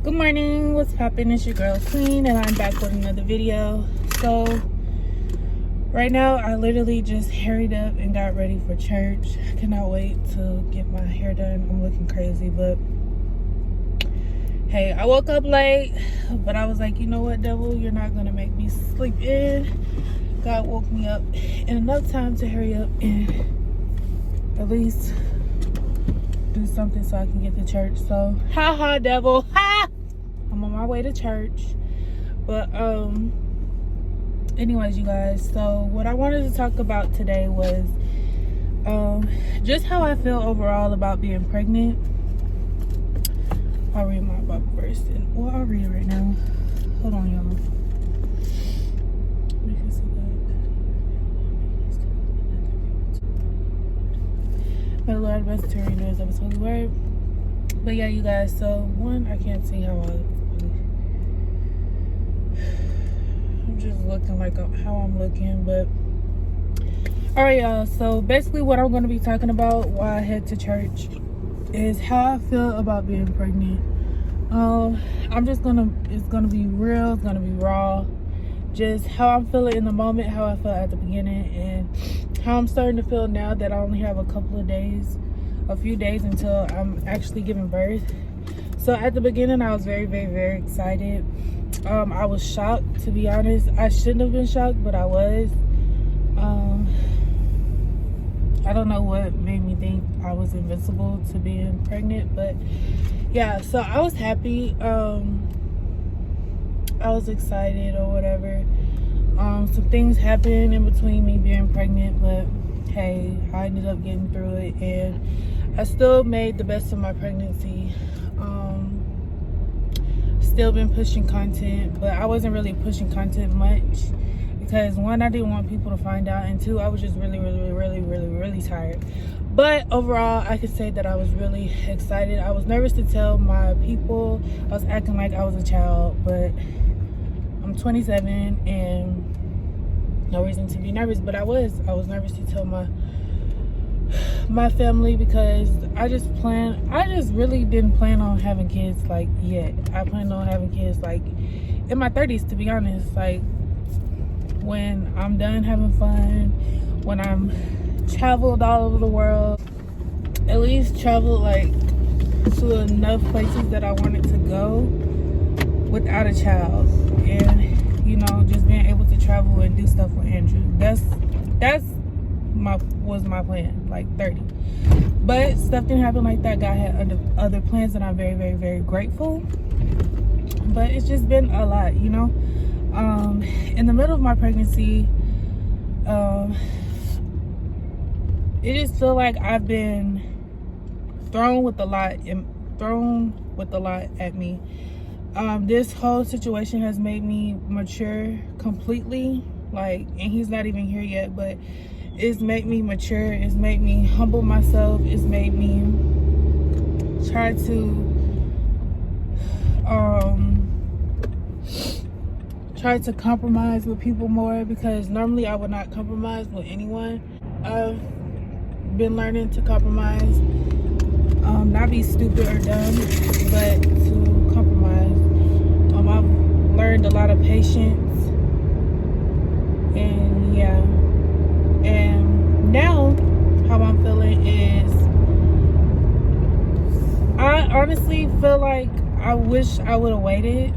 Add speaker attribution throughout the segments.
Speaker 1: Good morning, what's poppin'? It's your girl Queen and I'm back with another video. So right now I literally just hurried up and got ready for church. I cannot wait to get my hair done. I'm looking crazy, but hey, I woke up late, but I was like, you know what, devil, you're not gonna make me sleep in. God woke me up in enough time to hurry up and at least do something so I can get to church. So ha, devil, ha! I'm on my way to church. But anyways, you guys, so what I wanted to talk about today was just how I feel overall about being pregnant. I'll read my Bible verse and well, I'll read it right now. Hold on, y'all. May the Lord bless the readers of his holy word. But yeah, you guys, so one, I can't see how I'm just looking like how I'm looking, but all right, y'all, so basically what I'm going to be talking about while I head to church is how I feel about being pregnant. It's gonna be real, it's gonna be raw, just how I'm feeling in the moment, how I felt at the beginning, and how I'm starting to feel now that I only have a few days until I'm actually giving birth. So at the beginning I was very, very, very excited. I was shocked, to be honest. I shouldn't have been shocked, but I was. I don't know what made me think I was invincible to being pregnant, but yeah, so I was happy. I was excited or whatever. Some things happened in between me being pregnant, but hey, I ended up getting through it and I still made the best of my pregnancy. Still been pushing content, but I wasn't really pushing content much because one, I didn't want people to find out, and two, I was just really tired. But overall, I could say that I was really excited. I was nervous to tell my people. I was acting like I was a child, but I'm 27 and no reason to be nervous, but I was nervous to tell my family because I just really didn't plan on having kids like yet. I planned on having kids like in my 30s, to be honest. Like when I'm done having fun, when I'm traveled all over the world, at least traveled like to enough places that I wanted to go without a child, and you know, just being able to travel and do stuff with Andrew. Was my plan, like 30. But stuff didn't happen like that. God had other plans, and I'm very, very, very grateful. But it's just been a lot, you know. In the middle of my pregnancy, it just feel like I've been thrown with a lot at me. This whole situation has made me mature completely, like, and he's not even here yet, but it's made me mature. It's made me humble myself. It's made me try to compromise with people more, because normally I would not compromise with anyone. I've been learning to compromise, not be stupid or dumb, but to compromise. I've learned a lot of patience, and yeah. And now how I'm feeling is, I honestly feel like I wish I would have waited.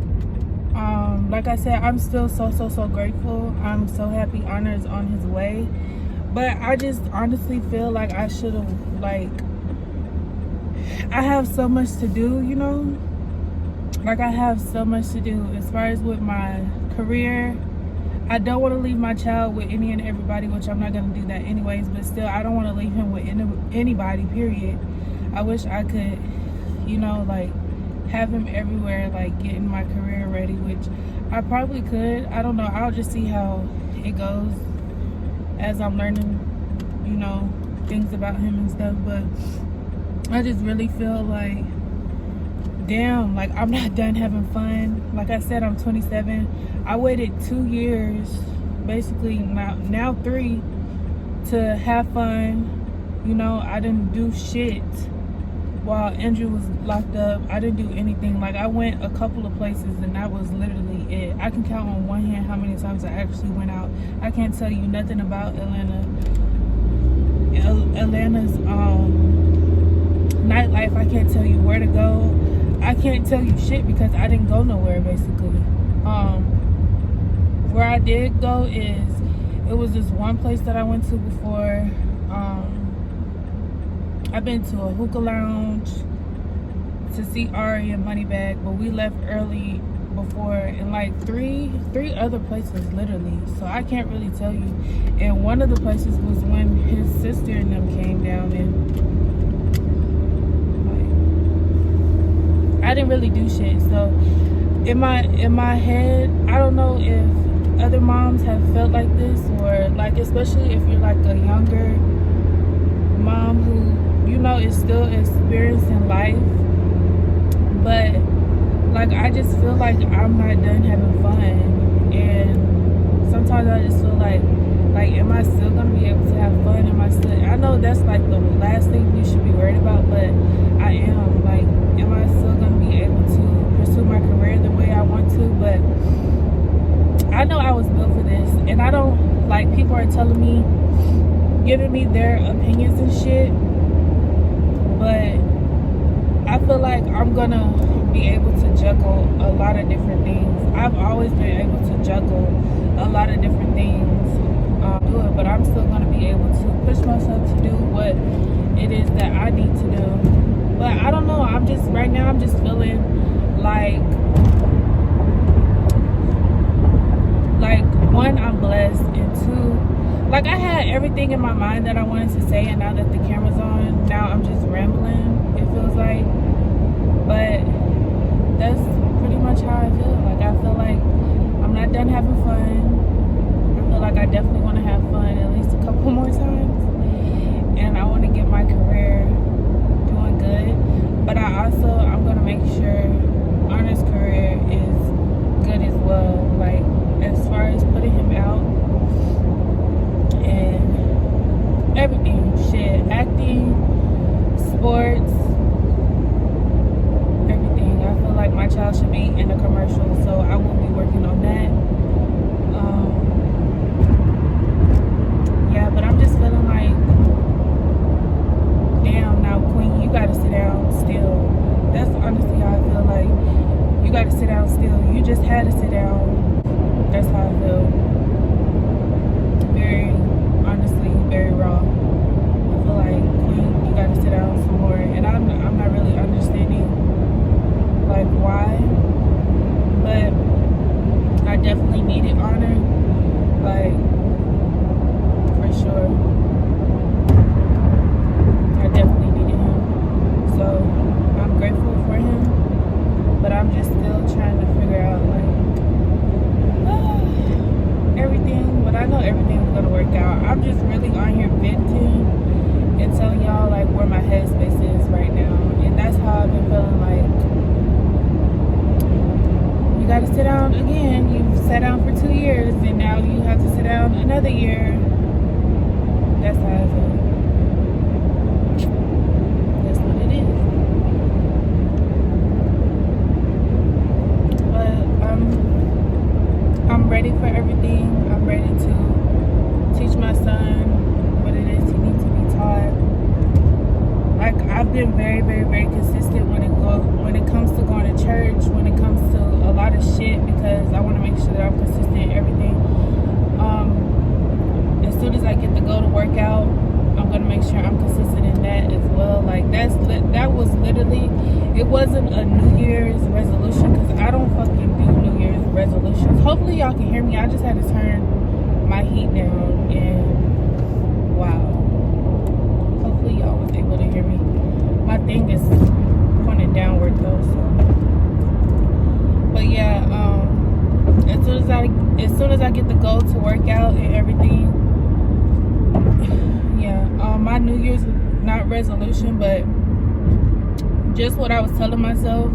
Speaker 1: Like I said, I'm still so grateful. I'm so happy Honor is on his way, but I just honestly feel like I should have, like, I have so much to do, you know, like I have so much to do as far as with my career. I don't want to leave my child with any and everybody, which I'm not going to do that anyways, but still, I don't want to leave him with anybody, period. I wish I could, you know, like, have him everywhere, like, getting my career ready, which I probably could. I don't know. I'll just see how it goes as I'm learning, you know, things about him and stuff. But I just really feel like, damn, like, I'm not done having fun. Like I said, I'm 27. I waited 2 years, basically now 3, to have fun. You know, I didn't do shit while Andrew was locked up, I didn't do anything. Like, I went a couple of places and that was literally it. I can count on one hand how many times I actually went out. I can't tell you nothing about Atlanta's nightlife. I can't tell you where to go. I can't tell you shit because I didn't go nowhere, basically. Where I did go is, it was this one place that I went to before. I've been to a hookah lounge to see Ari and Moneybag, but we left early before, and like three other places literally. So I can't really tell you. And one of the places was when his sister and them came down, and like, I didn't really do shit. So in my head, I don't know if other moms have felt like this, or like, especially if you're like a younger mom who, you know, is still experiencing life. But like, I just feel like I'm not done having fun, and sometimes I just feel like am I still gonna be able to have fun? Am I still, I know that's like the last thing you should be worried about, but I am like, am I still gonna be able to pursue my career the way I want to? But I know I was built for this, and I don't like, people are telling me, giving me their opinions and shit, but I feel like I'm gonna be able to juggle a lot of different things. I've always been able to juggle a lot of different things, do it, but I'm still gonna be able to push myself to do what it is that I need to do. But I don't know, right now I'm just feeling like one, I'm blessed, and two, like, I had everything in my mind that I wanted to say, and now that the camera's on, now I'm just rambling, it feels like. But that's pretty much how I feel. Like, I feel like I'm not done having fun. I feel like I definitely want to have fun at least a couple more times, and I want to get my career doing good. But I'm gonna make sure Honor's career is good as well. Like, as far as putting him out and everything, shit, acting, sports, everything. I feel like my child should be in a commercial, so I will be working on that. Yeah, but I'm just feeling like, damn, now Queen, you gotta sit down still. That's honestly how I feel. Like, you gotta sit down still. You just had to sit down. That's how I feel. Very, honestly, very raw. I feel like, Queen, you gotta sit down some more. And I'm not really understanding, like, why. But I definitely needed Honor. Like, for sure. I definitely needed him. So, I'm grateful for him. But I'm just still trying to figure out, like, everything, but I know everything's gonna work out. I'm just really on here venting and telling y'all like where my headspace is right now, and that's how I've been feeling. Like, you gotta sit down again. You sat down for 2 years, and now you have to sit down another year. That's how I feel. That's what it is. But I'm ready for everything. I'm ready to teach my son what it is he needs to be taught. Like, I've been very, very, very consistent when it comes to going to church, when it comes to a lot of shit, because I want to make sure that I'm consistent in everything. As soon as I get to go to work out, I'm gonna make sure I'm consistent in that as well. Like, that was literally, it wasn't a New Year's resolution, because I don't fucking do New Year's resolutions. Hopefully y'all can hear me. I just had to turn my heat down, and wow, hopefully y'all was able to hear me. My thing is pointed downward though, so. But yeah, as soon as I get to go to work out and everything, yeah, my New Year's, not resolution, but just what I was telling myself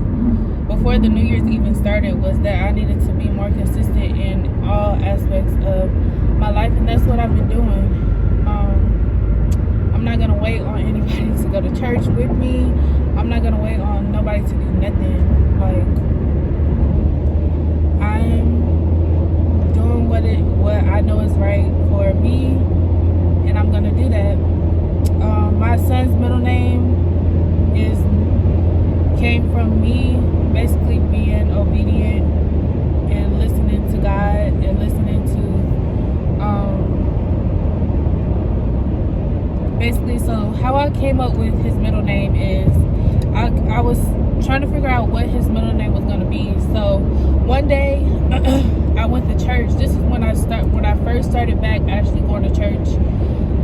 Speaker 1: before the New Year's even started, was that I needed to be more consistent in all aspects of my life, and that's what I've been doing. I'm not gonna wait on anybody to go to church with me. I'm not gonna wait on nobody to do nothing. Like, I'm doing what I know is right for me, and I'm gonna do that. My son's middle name came from me basically being obedient and listening to God and listening to basically. So how I came up with his middle name is I was trying to figure out what his middle name was going to be. So one day I went to church. This is when I first started back actually going to church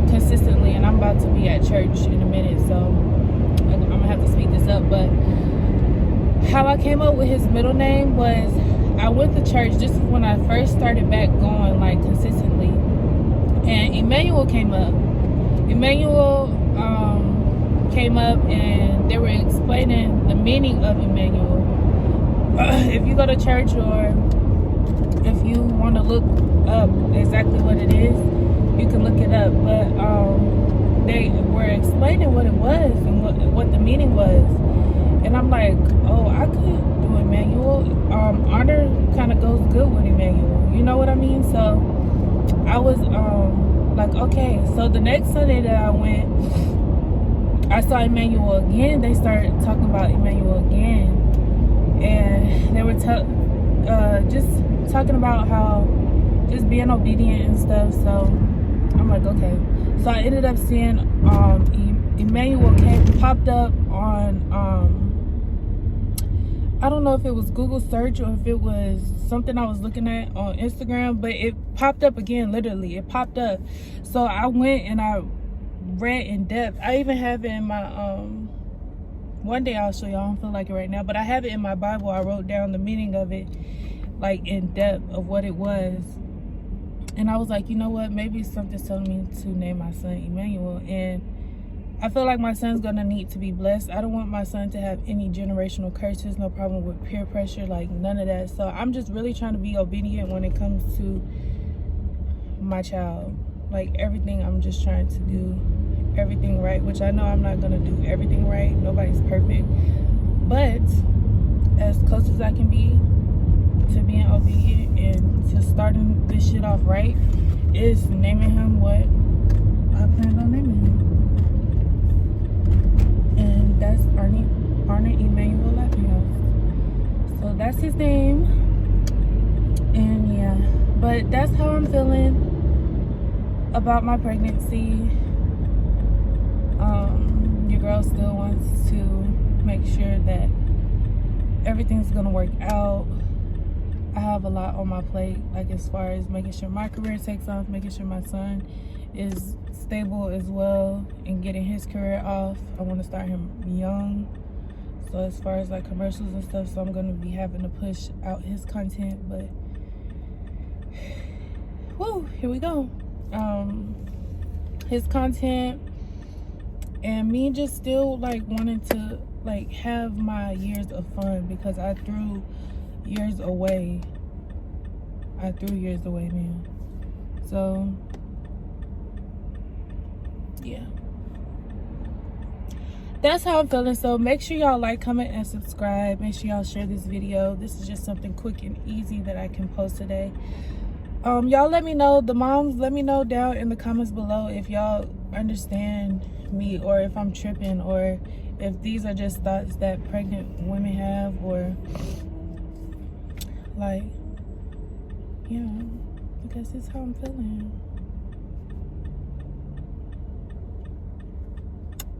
Speaker 1: consistently, and I'm about to be at church in a minute, so I'm gonna have to speed this up. But how I came up with his middle name was I went to church. This is when I first started back going like consistently, and Emmanuel came up. Emmanuel came up, and they were explaining the meaning of Emmanuel. If you go to church, or if you want to look up exactly what it is, you can look it up. But they were explaining what it was and what the meaning was, and I'm like, oh, I could do Emmanuel. Honor kind of goes good with Emmanuel, you know what I mean? So I was like, okay. So the next Sunday that I went, I saw Emmanuel again. They started talking about Emmanuel again, and they were just talking about how just being obedient and stuff. So I'm like, okay. So I ended up seeing Emmanuel popped up on I don't know if it was Google search or if it was something I was looking at on Instagram, but it popped up again. Literally, it popped up. So I went and I read in depth. I even have it in my one day I'll show you. I don't feel like it right now, but I have it in my Bible. I wrote down the meaning of it, like in depth of what it was. And I was like, you know what, maybe something's telling me to name my son Emmanuel. And I feel like my son's gonna need to be blessed. I don't want my son to have any generational curses, no problem with peer pressure, like none of that. So I'm just really trying to be obedient when it comes to my child. Like everything, I'm just trying to do everything right, which I know I'm not gonna do everything right. Nobody's perfect. But as close as I can be to being obedient and to starting this shit off right is naming him what I planned on naming him. And that's Arnie Emmanuel Laughinghouse. So that's his name. And yeah, but that's how I'm feeling about my pregnancy. Your girl still wants to make sure that everything's gonna work out. I have a lot on my plate, like as far as making sure my career takes off, making sure my son is stable as well, and getting his career off. I want to start him young. So as far as like commercials and stuff, so I'm going to be having to push out his content. But whoo, here we go. His content, and me just still like wanting to like have my years of fun, because I threw years away, man. So yeah, that's how I'm feeling. So make sure y'all like, comment, and subscribe. Make sure y'all share this video. This is just something quick and easy that I can post today. Y'all let me know, the moms, let me know down in the comments below if y'all understand me, or if I'm tripping, or if these are just thoughts that pregnant women have, or like, you know, because it's how I'm feeling.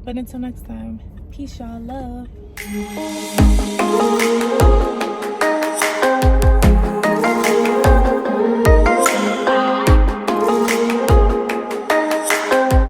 Speaker 1: But until next time, peace, y'all, love.